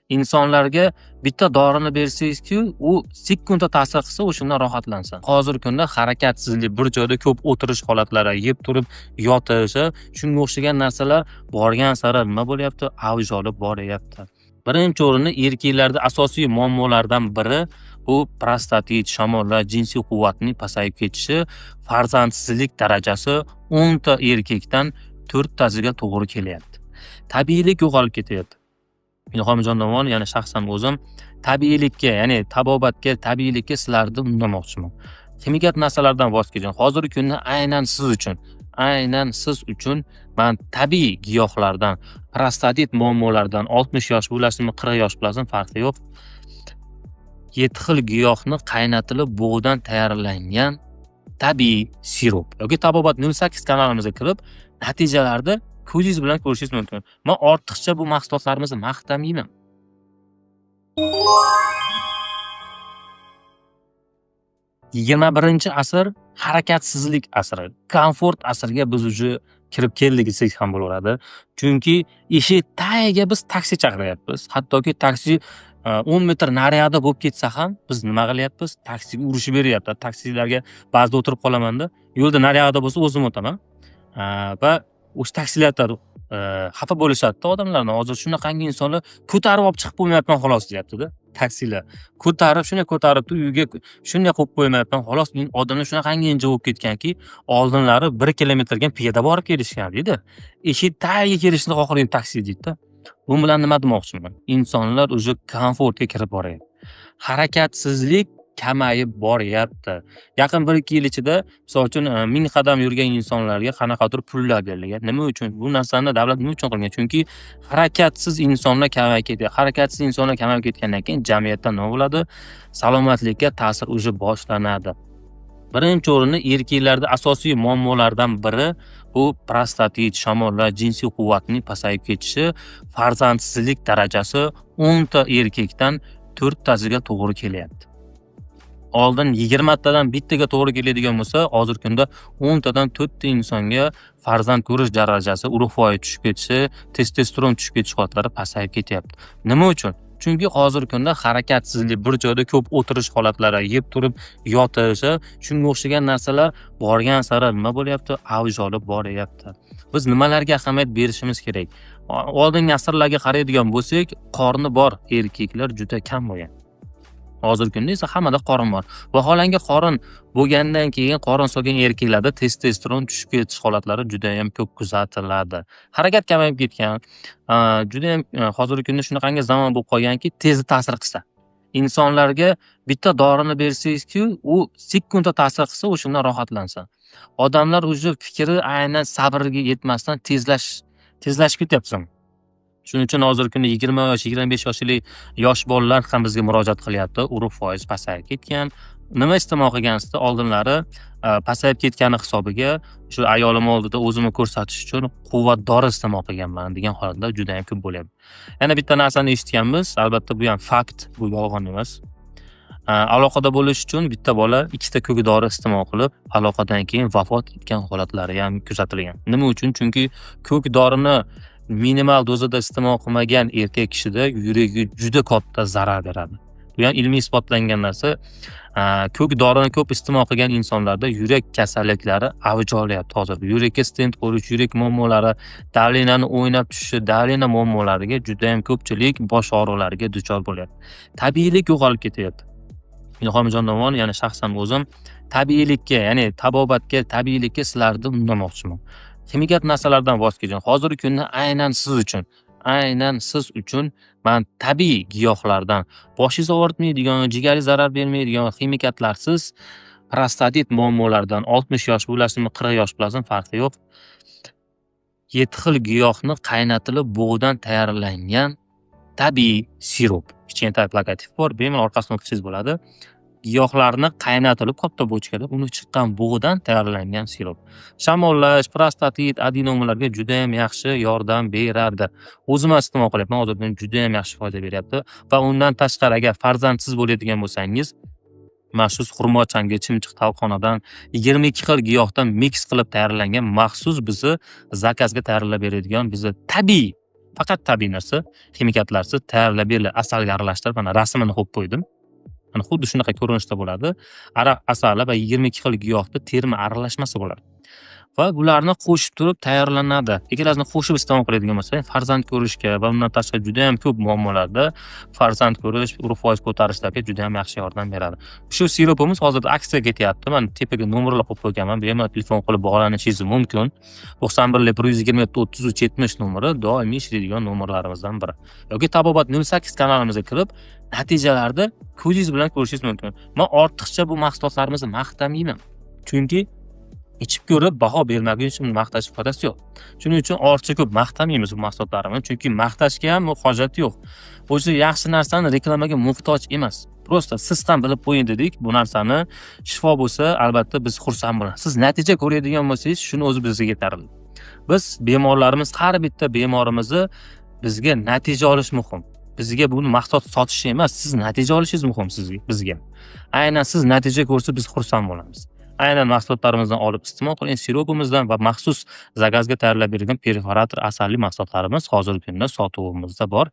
insonlarga bitta dorini bersangizki, u sekundda ta'sir qilsa, o'shandan rohatlansin. Hozirgi kunda harakatsizlik, bir joyda ko'p o'tirish holatlari, yeb turib yotish, shunga o'xshagan narsalar borgan sari nima bo'lyapti? Avj olib boryapti. Birinchi o'rinda erkaklarda asosiy muammolardan biri bu prostatit, shamollar, jinsiy quvvatning pasayib ketishi, farzandsizlik darajasi 10 ta erkakdan 4 tasiga to'g'ri kelyapti. Tabiiylik yo'qolib ketyapti. Ilhomjon Navon, ya'ni shaxsan o'zim tabiiylikka, ya'ni tabobatga, tabiiylikka sizlarni undamoqchiman. Ximik narsalardan voz keching. Hozirgi kunda aynan siz uchun men tabiiy giyohlardan, prostatit muammolaridan 60 yosh bo'lasizmi, 40 yosh bo'lasizmi, farqi yo'q. 7 xil giyohni qaynatilib bug'dan tayyorlangan tabiiy sirop yoki tabobat 08 kanalimizga kirib, natijalarni ko'zingiz bilan ko'rishingiz mumkin. Men ortiqcha bu mahsulotlarimizni maqtamayman. Yigirma birinchi asr harakatsizlik asri, komfort asriga biz uje kirib keldik desak ham bo'laveradi. Chunki ishi tagiga biz taksi chaqiryapmiz. Hattoki taksi 10 metr nariyada bo'lib ketsa ham biz nima qilyapmiz? Taksiga urushib beryapti. Taksilarga ba'zida o'tirib qolamanda, yo'lda nariyada bo'lsa o'zim o'taman. Va o'sha taksilarda xafa bo'lishadi odamlarni. Hozir shunaqangi insonlar ko'tarib olib chiqib qo'ymayapman xolos deyapti-da. Taksilar shunday ko'tarib turib uyga shunday qo'yib qo'ymayapman xolos. Odamlar shunaqangi inja bo'lib ketganki, oldinlari 1 kilometrga piyoda borib kelishgan deydi. Eshik tagiga kelishni xohlaydi taksi deydi-da. Bu bilan nima demoqchiman? Insonlar uje komfortga kirib boryapti. Harakatsizlik kamayib boryapti. Yaqin 1-2 yil ichida, misol uchun 1000 qadam yurgan insonlarga qanaqadir pullar berilgan. Nima uchun? Bu narsani davlat nima uchun qilgan? Chunki harakatsiz insonlar kamayib ketdi. Harakatsiz insonlar kamayib ketgandan keyin jamiyatda nima bo'ladi? Salomatlikka ta'sir uje boshlanadi. Birinchi o'rinda erkaklarda asosiy muammolardan biri bu prostatit, shamollar, jinsiy quvvatning pasayib ketishi, farzandsizlik darajasi 10 ta erkakdan 4 tasiga to'g'ri kelyapti. Oldin 20 tadan bittaga to'g'ri keladigan bo'lsa, hozirgi kunda 10 tadan 4 ta insonga farzand ko'rish darajasi, urug' foizi tushib ketishi, testosteron tushib ketish holatlari pasayib ketyapti. Nima uchun? Chunki hozirgi kunda harakatsizlik, bir joyda ko'p o'tirish holatlari, yeb turib yotish, shunga o'xshagan narsalar borgan sari nima bo'lyapti? Avj olib boryapti. Biz nimalarga ahamiyat berishimiz kerak? Oldingi asrlarga qaraydigan bo'lsak, qorni bor erkaklar juda kam bo'lgan. Hozirgi kunda esa hammada qorin bor. Vaholanki qorin bo'lgandan keyin qorin solgan erkaklarda testosteron tushib ketish holatlari juda ham ko'p kuzatiladi. Harakat kamayib ketgan. Juda ham hozirgi kunda shunaqangi zamon bo'lib qolganki, tez ta'sir qilsa. Insonlarga bitta dorini bersangizki, u sekundda ta'sir qilsa, o'shandan rohatlansin. Odamlar uje fikri aynan sabrga yetmasdan tezlashib ketyapti. Shuning uchun hozirgi kunda 20 yosh, 25 yoshli yosh bolalar ham bizga murojaat qilyapti. Urug' foizi pasayib ketgan. Nima iste'mol qilgansizda oldinlari pasayib ketgani hisobiga shu ayolim oldida o'zimni ko'rsatish uchun quvvat dori iste'mol qilganman degan holatlar juda ham ko'p bo'lyapti. Yana bitta narsani eshitganmiz, albatta bu ham fakt, bu yolg'on emas. Aloqada bo'lish uchun bitta bola 2 ta ko'k dori iste'mol qilib, aloqadan keyin vafot etgan holatlari ham kuzatilgan. Nima uchun? Chunki ko'k dorini minimal dozada iste'mol qilmagan erkak kishida yuragiga juda katta zarar beradi. Bu ham ilmiy isbotlangan narsa. Ko'k dorini ko'p iste'mol qilgan insonlarda yurak kasalliklari avj olyapti hozir. Yurakka stent qo'yish, yurak muammolari, davleniyani o'ynab tushishi, davleniya muammolariga juda ham ko'pchilik bosh og'riqlariga duchor bo'lyapti. Tabiiylik yo'qolib ketyapti. Ilhomjon Navon, ya'ni shaxsan o'zim tabiiylikka, ya'ni tabobatga, tabiiylikka sizlarni undamoqchiman. Ximik narsalardan voz keching. Hozirgi kunda aynan siz uchun men tabiiy giyohlardan, boshingizni og'ritmaydigan, jigarga zarar bermaydigan ximikatlarsiz prostatit muammolaridan 60 yosh bo'lasizmi, 40 yosh bo'lasizmi, farqi yo'q. 7 xil giyohni qaynatilib bug'dan tayyorlangan tabiiy sirop. Kichkina plakativ bor, bemalol orqasini o'qishingiz bo'ladi. Giyohlarni qaynatilib katta bochkada uni chiqqan bug'dan tayyorlangan sirop. Shamollash, prostatit, adenomalarga juda ham yaxshi yordam beradi. O'zim iste'mol qilyapman, hozirdan juda ham yaxshi foyda beryapti va undan tashqari agar farzandsiz bo'ladigan bo'lsangiz, maxsus xurmo changi, chimchiq talqonadan 22 xil giyohdan mix qilib tayyorlangan maxsus bizni zakazga tayyorlab beradigan bizni tabiiy faqat tabiiy narsa, ximikatlarsiz tayyorlab beriladi. Asalga aralashtirib mana rasmini qo'yib qo'ydim. Mana xuddi shunaqa ko'rinishda bo'ladi. Araq asali va 22 xil giyohni terma aralashmasi bo'ladi. Va bularni qo'shib turib tayyorlanadi. Ikkalasini qo'shib iste'mol qiladigan bo'lsak, farzand ko'rishga va undan tashqari juda ham ko'p muammolarda farzand ko'rish, urug' foiz ko'tarishlarga juda ham yaxshi yordam beradi. Shu sirupimiz hozirda aksiya ketyapti. Mana tepaga nomerlar qo'yib qo'yganman. Bemalol telefon qilib bog'lanishingiz mumkin. 91 127 33 70 nomeri doimiy ishlaydigan nomerlarimizdan biri. Yoki Tabobat 08 kanalimizga kirib, natijalarni ko'zingiz bilan ko'rishingiz mumkin. Men ortiqcha bu mahsulotlarimizni maqtamayman. Chunki ichib ko'rib baho bermaguncha uni maqtashning foydasi yo'q. Shuning uchun ortiqcha ko'p maqtamaymiz bu mahsulotlarimizni, chunki maqtashga ham hojat yo'q. O'zi yaxshi narsani reklamaga muhtoj emas. Prosta siz ham bilib qo'ying dedik. Bu narsani shifo bo'lsa, albatta biz xursand bo'lamiz. Siz natija ko'radigan bo'lsangiz, shuni o'zi bizga yetarli. Biz bemorlarimiz, har bitta bemorimizni bizga natija olish muhim. Bizga buni mahsulot sotish emas, siz natija olishingiz muhim bizga. Aynan siz natija ko'rsa biz xursand bo'lamiz. Aynan mahsulotlarimizdan olib iste'mol qiling, sirupimizdan va maxsus zakazga tayyorlab berilgan perforator asalli mahsulotlarimiz hozirgi kunda sotuvimizda bor.